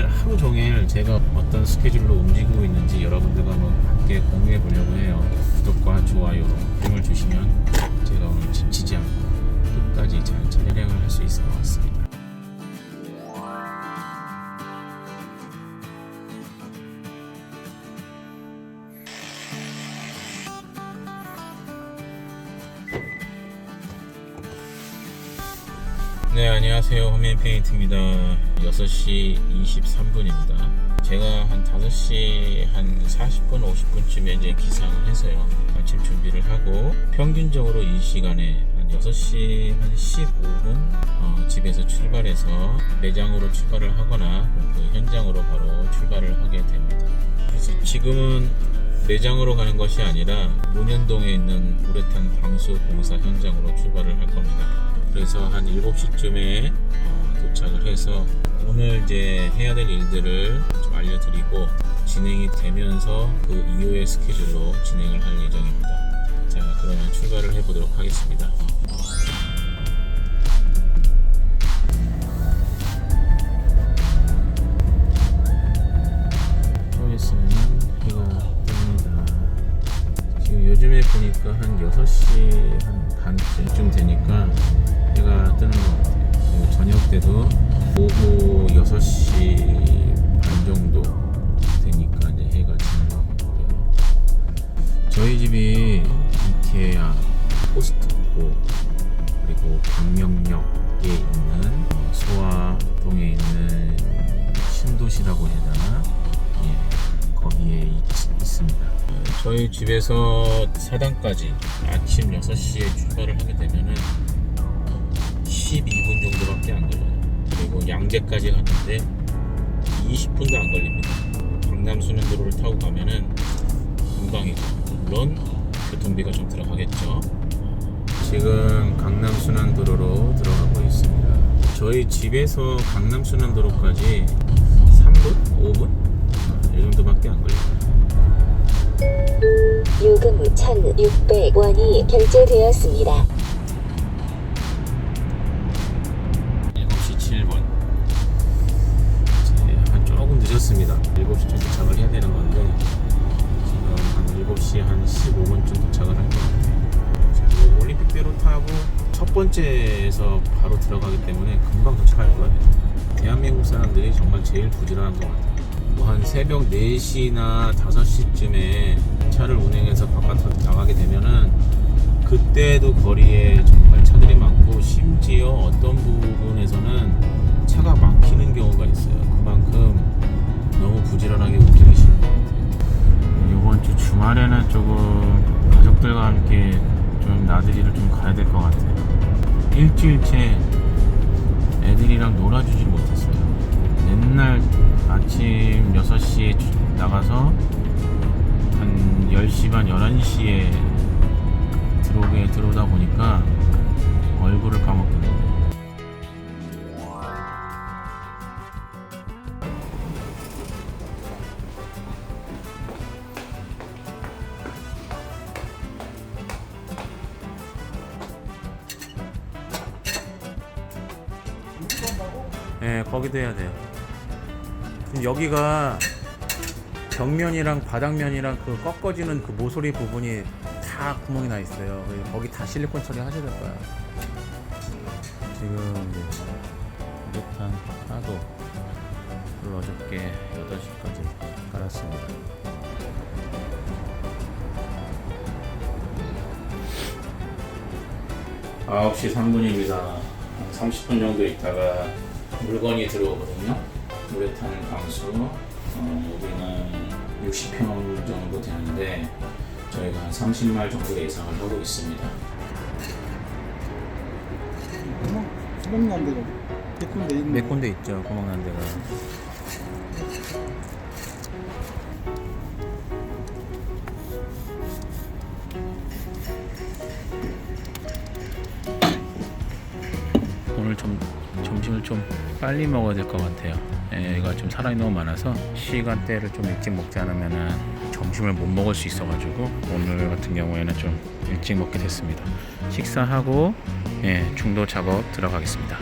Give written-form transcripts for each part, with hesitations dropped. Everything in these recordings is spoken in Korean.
오늘 하루 종일 제가 어떤 스케줄로 움직이고 있는지 여러분들과 한번 함께 공유해 보려고 해요. 구독과 좋아요, 알림을 주시면 제가 오늘 지치지 않고 끝까지 잘 촬영을 할 수 있을 것 같습니다. 네, 안녕하세요. 홈앤페인트입니다. 6시 23분입니다. 제가 한 5시 한 40분, 50분쯤에 이제 기상을 해서요. 아침 준비를 하고 평균적으로 이 시간에 한 6시 한 15분 집에서 출발해서 매장으로 출발을 하거나 그 현장으로 바로 출발을 하게 됩니다. 그래서 지금은 매장으로 가는 것이 아니라 문현동에 있는 우레탄 방수 공사 현장으로 출발을 할 겁니다. 그래서 한 7시쯤에 도착을 해서 오늘 이제 해야 될 일들을 좀 알려드리고 진행이 되면서 그 이후의 스케줄로 진행을 할 예정입니다. 자, 그러면 출발을 해보도록 하겠습니다. 서 있으면 해가 뜹니다. 지금 요즘에 보니까 한 6시 한 반쯤 되니까 해가 뜨는 것 같아요. 그리고 저녁 때도 오후 6시 반 정도 되니까 이제 해가 지는 것 같고요. 저희 집이 이케아, 코스트코, 그리고 광명역에 있는 소화동에 있는 신도시라고 해야 되나? 예, 거기에 있습니다. 저희 집에서 사당까지 아침 6시에 출발을 하게 되면은 12분 정도밖에 안 걸려요. 그리고 양재까지 갔는데 20분도 안 걸립니다. 강남순환도로를 타고 가면은 금방이죠. 물론 교통비가 좀 들어가겠죠. 지금 강남순환도로로 들어가고 있습니다. 저희 집에서 강남순환도로까지 3분? 5분? 이 정도밖에 안 걸립니다. 요금 1,600원이 결제되었습니다. 7시 7분. 조금 늦었습니다. 7시쯤 도착을 해야 되는 건데 지금 한 7시 한 15분쯤 도착을 할 것 같아요. 지금 올림픽대로 타고 첫 번째에서 바로 들어가기 때문에 금방 도착할 거예요. 대한민국 사람들이 정말 제일 부지런한 것 같아요. 뭐 한 새벽 4시나 5시쯤에 차를 운행해서 바깥으로 나가게 되면은 그때도 거리에 정말 차들이 많고 심지어 어떤 부분에서는 차가 막히는 경우가 있어요. 그만큼 너무 부지런하게 움직이시는 것 같아요. 이번 주 주말에는 조금 가족들과 함께 좀 나들이를 좀 가야 될 것 같아요. 일주일째 애들이랑 놀아주질 못했어요. 맨날 아침 6시에 나가서 한 10시 반, 11시에 들어오다 보니까 얼굴을 까먹더라고요. 네, 거기도 해야 돼요. 여기가 벽면이랑 바닥면이랑 그 꺾어지는 그 모서리 부분이 다 구멍이 나 있어요. 거기 다 실리콘 처리 하셔야 될 거야. 지금 우레탄 파도를 어저께 8시까지 깔았습니다. 아, 9시 3분입니다. 한 30분 정도 있다가 물건이 들어오거든요. 우레탄 방수. 여기는 60평 정도 되는데 저희가 한 30말 정도 예상을 하고 있습니다. 구멍 난 데가 몇 군데 있는 몇 군데 있죠, 구멍 난 데가. 오늘 점심을 좀 빨리 먹어야 될 것 같아요. 애가 좀 사람이 너무 많아서 시간대를 좀 일찍 먹지 않으면은 점심을 못 먹을 수 있어가지고 오늘 같은 경우에는 좀 일찍 먹게 됐습니다. 식사하고 중도 작업 들어가겠습니다.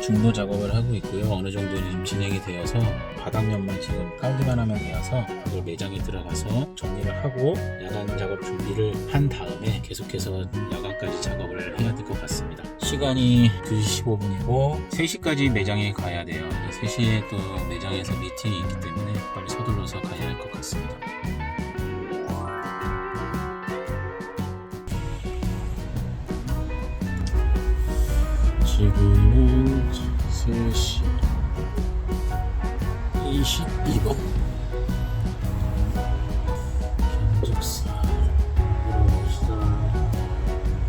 중도 작업을 하고 있고요. 어느 정도 지금 진행이 되어서 바닥면만 지금 깔기만 하면 되어서 그걸 매장에 들어가서 정리를 하고 야간 작업 준비를 한 다음에 계속해서 야간까지 작업을 해야 될 것 같습니다. 시간이 2시 15분이고 3시까지 매장에 가야 돼요. 3시에 또 매장에서 미팅이 있기 때문에 빨리 서둘러서 가야 할 것 같습니다. 지금은 3시 22분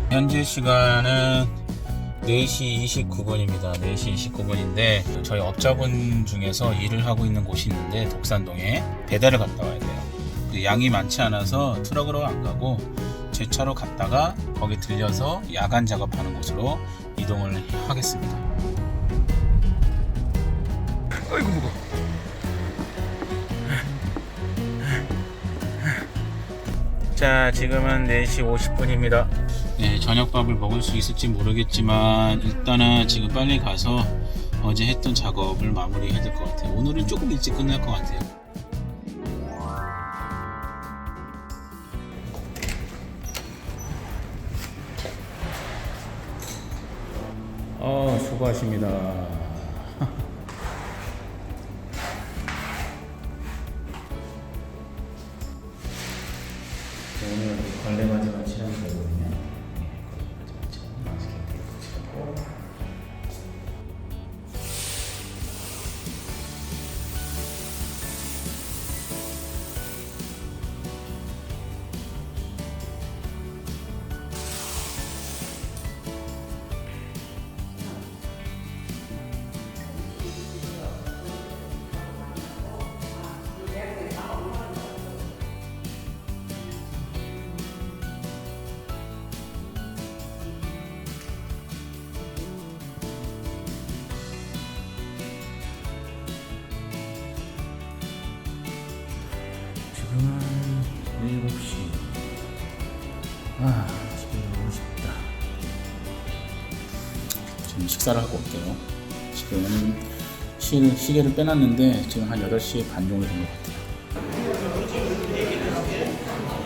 현재 시간은 4시 29분입니다. 4시 29분인데 저희 업자분 중에서 일을 하고 있는 곳이 있는데 독산동에 배달을 갔다 와야 돼요. 그 양이 많지 않아서 트럭으로 안 가고 제 차로 갔다가 거기 들려서 야간 작업하는 곳으로 이동을 하겠습니다. 아이고 무거워. 자, 지금은 4시 50분입니다. 네, 저녁밥을 먹을 수 있을지 모르겠지만 일단은 지금 빨리 가서 어제 했던 작업을 마무리해야 될 것 같아요. 오늘은 조금 일찍 끝날 것 같아요. 수고하십니다. 오늘 걸레바지만 칠하면 되거든요. 걸레바지만 칠하면 맛있게 테이프 칠하고 지금은 7시. 집에 가고 싶다. 지금 식사를 하고 올게요. 지금 시계를 빼놨는데 지금 한 8시 반 정도 된 것 같아요.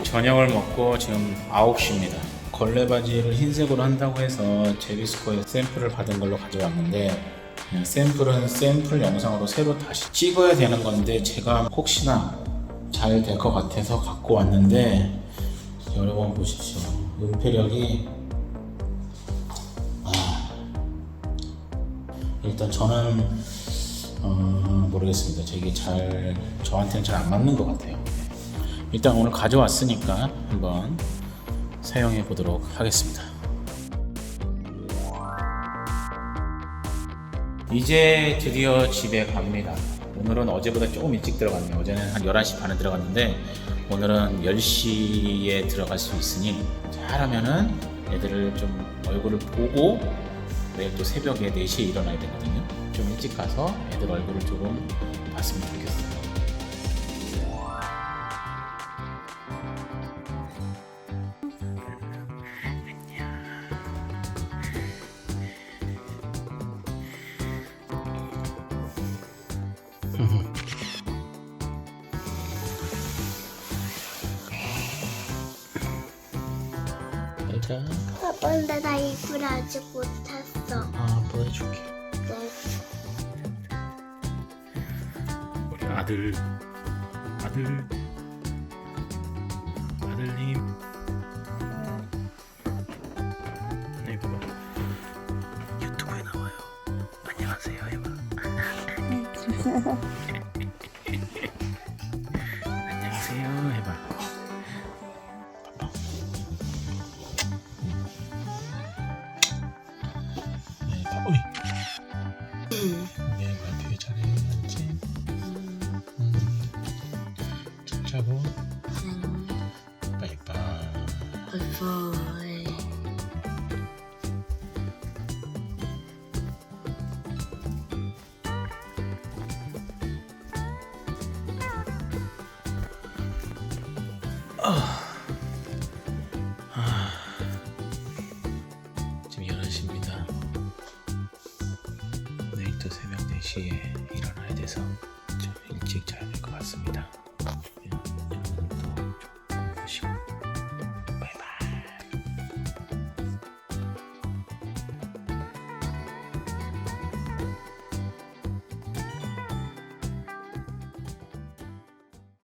저녁을 먹고 지금 9시입니다. 걸레바지를 흰색으로 한다고 해서 제비스코에 샘플을 받은 걸로 가져왔는데 샘플은 샘플 영상으로 새로 다시 찍어야 되는 건데 제가 혹시나 잘 될 것 같아서 갖고 왔는데 여러분 보십시오. 은폐력이 일단 저는 모르겠습니다. 이게 저한테는 잘 안 맞는 것 같아요. 일단 오늘 가져왔으니까 한번 사용해 보도록 하겠습니다. 이제 드디어 집에 갑니다. 오늘은 어제보다 조금 일찍 들어갔네요. 어제는 한 11시 반에 들어갔는데 오늘은 10시에 들어갈 수 있으니 잘하면은 애들을 좀 얼굴을 보고 내일 또 새벽에 4시에 일어나야 되거든요. 좀 일찍 가서 애들 얼굴을 조금 봤으면 좋겠어요. 아빠, 근데 나 이불 아직 못 탔어. 보여줄게. 네. 우리 아들님. 네, 봐봐. 유튜브에 나와요. 안녕하세요, 해봐. 안녕하세요, 해봐. 내가 되게 잘했지. 잘 자고 바이바이. 지금 11시입니다. 4시에 일어나야 돼서